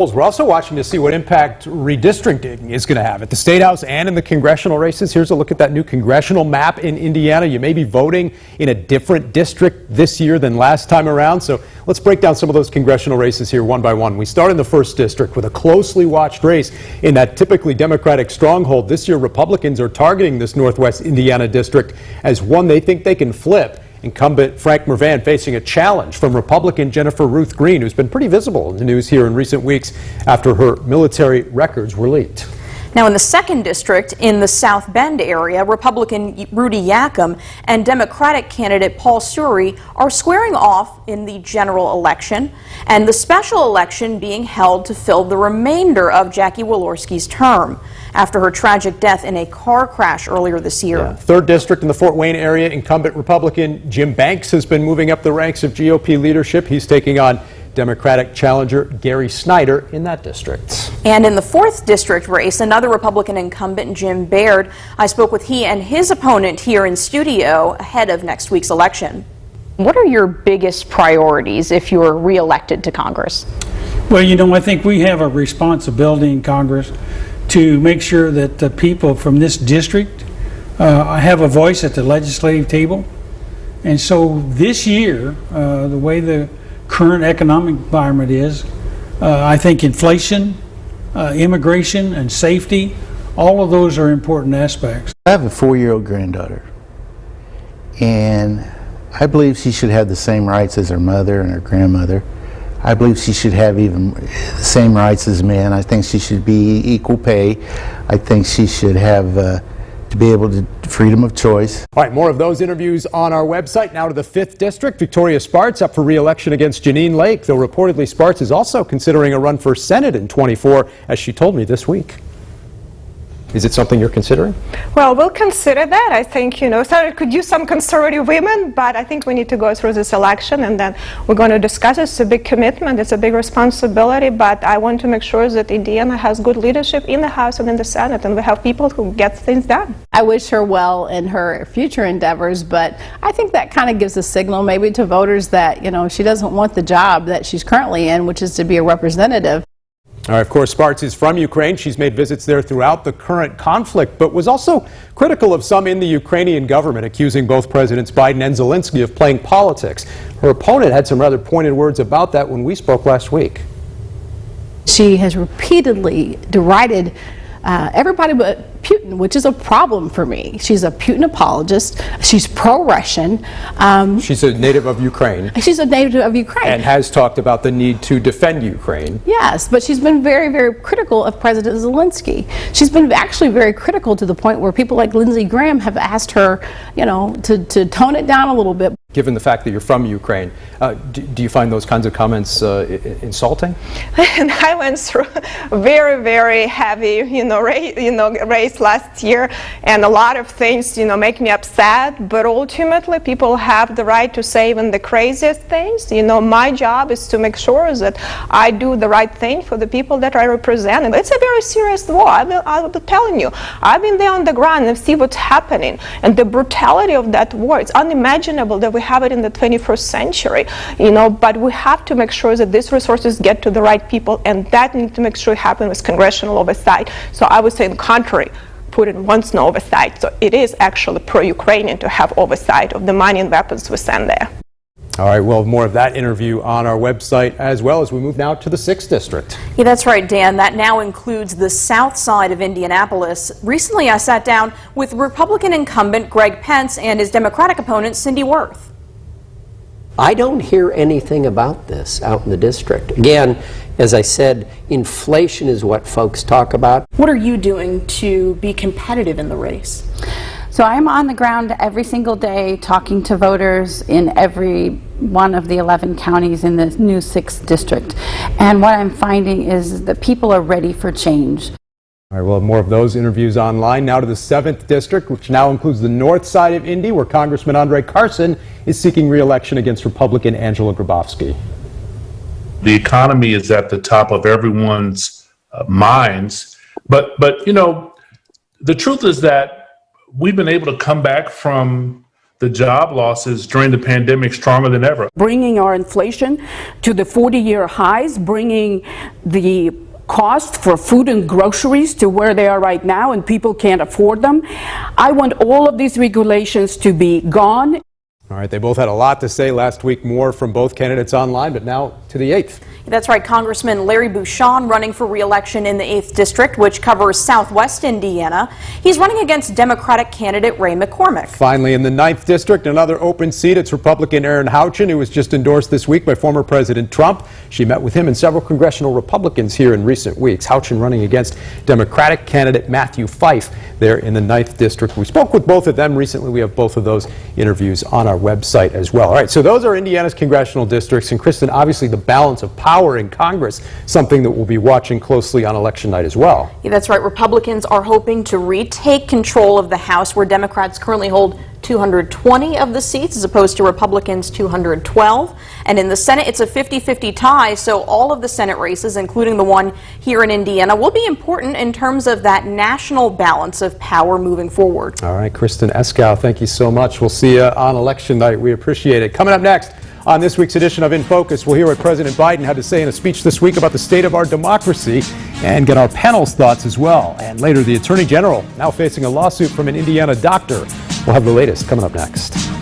We're also watching to see what impact redistricting is going to have at the State House and in the congressional races. Here's a look at that new congressional map in Indiana. You may be voting in a different district this year than last time around. So let's break down some of those congressional races here one by one. We start in the 1st district with a closely watched race in that typically Democratic stronghold. This year, Republicans are targeting this Northwest Indiana district as one they think they can flip. Incumbent Frank Mrvan facing a challenge from Republican Jennifer Ruth Green, who's been pretty visible in the news here in recent weeks after her military records were leaked. Now in the 2nd district in the South Bend area, Republican Rudy Yakym and Democratic candidate Paul Suri are squaring off in the general election and the special election being held to fill the remainder of Jackie Walorski's term after her tragic death in a car crash earlier this year. 3rd district in the Fort Wayne area, incumbent Republican Jim Banks has been moving up the ranks of GOP leadership. He's taking on Democratic challenger Gary Snyder in that district. And in the 4th district race, another Republican incumbent, Jim Baird, I spoke with he and his opponent here in studio ahead of next week's election. What are your biggest priorities if you're re-elected to Congress? Well, you know, I think we have a responsibility in Congress to make sure that the people from this district have a voice at the legislative table. And so this year, the way the current economic environment is, I think inflation, immigration, and safety, all of those are important aspects. I have a 4-year-old granddaughter, and I believe she should have the same rights as her mother and her grandmother. I believe she should have even the same rights as men. I think she should be equal pay. I think she should have to be able to freedom of choice. All right, more of those interviews on our website. Now to the 5th district. Victoria Spartz up for re-election against Janine Lake, though reportedly Spartz is also considering a run for Senate in 24, as she told me this week. Is it something you're considering? Well, we'll consider that. I think, you know, Senate could use some conservative women, but I think we need to go through this election and then we're going to discuss it. It's a big commitment, it's a big responsibility, but I want to make sure that Indiana has good leadership in the House and in the Senate, and we have people who get things done. I wish her well in her future endeavors, but I think that kind of gives a signal maybe to voters that, you know, she doesn't want the job that she's currently in, which is to be a representative. All right, of course, Spartz is from Ukraine. She's made visits there throughout the current conflict, but was also critical of some in the Ukrainian government, accusing both Presidents Biden and Zelensky of playing politics. Her opponent had some rather pointed words about that when we spoke last week. She has repeatedly derided everybody but Putin, which is a problem for me. She's a Putin apologist. She's pro-Russian. She's a native of Ukraine. She's a native of Ukraine. And has talked about the need to defend Ukraine. Yes, but she's been very, very critical of President Zelensky. She's been actually very critical to the point where people like Lindsey Graham have asked her, you know, to tone it down a little bit. Given the fact that you're from Ukraine, do you find those kinds of comments insulting? And I went through a very, very heavy, race last year, and a lot of things, make me upset. But ultimately, people have the right to say even the craziest things. My job is to make sure that I do the right thing for the people that I represent. And it's a very serious war. I'll be telling you, I've been there on the ground and see what's happening, and the brutality of that war. It's unimaginable that we have it in the 21st century, but we have to make sure that these resources get to the right people, and that needs to make sure it happens with congressional oversight. So I would say the contrary. Putin wants no oversight, so it is actually pro-Ukrainian to have oversight of the money and weapons we send there. All right, we'll have more of that interview on our website as well as we move now to the 6th district. Yeah, that's right, Dan. That now includes the south side of Indianapolis. Recently, I sat down with Republican incumbent Greg Pence and his Democratic opponent, Cindy Worth. I don't hear anything about this out in the district. Again, as I said, inflation is what folks talk about. What are you doing to be competitive in the race? So I'm on the ground every single day talking to voters in every one of the 11 counties in the new 6th district. And what I'm finding is that people are ready for change. All right, we'll have more of those interviews online. Now to the 7th district, which now includes the north side of Indy, where Congressman Andre Carson is seeking re-election against Republican Angela Grabowski. The economy is at the top of everyone's minds, but the truth is that we've been able to come back from the job losses during the pandemic stronger than ever. Bringing our inflation to the 40-year highs, bringing the cost for food and groceries to where they are right now, and people can't afford them. I want all of these regulations to be gone. All right, they both had a lot to say last week. More from both candidates online, but now to the 8th. That's right, Congressman Larry Bucshon running for re-election in the 8th District, which covers southwest Indiana. He's running against Democratic candidate Ray McCormick. Finally, in the 9th District, another open seat. It's Republican Erin Houchin, who was just endorsed this week by former President Trump. She met with him and several congressional Republicans here in recent weeks. Houchin running against Democratic candidate Matthew Fife there in the 9th District. We spoke with both of them recently. We have both of those interviews on our website as well. All right, so those are Indiana's congressional districts. And Kristen, obviously the balance of power in Congress, something that we'll be watching closely on election night as well. Yeah, that's right. Republicans are hoping to retake control of the House, where Democrats currently hold 220 of the seats as opposed to Republicans 212. And in the Senate, it's a 50-50 tie, so all of the Senate races, including the one here in Indiana, will be important in terms of that national balance of power moving forward. All right, Kristen Eskow, thank you so much. We'll see you on election night. We appreciate it. Coming up next on this week's edition of In Focus, we'll hear what President Biden had to say in a speech this week about the state of our democracy and get our panel's thoughts as well. And later, the Attorney General now facing a lawsuit from an Indiana doctor. We'll have the latest coming up next.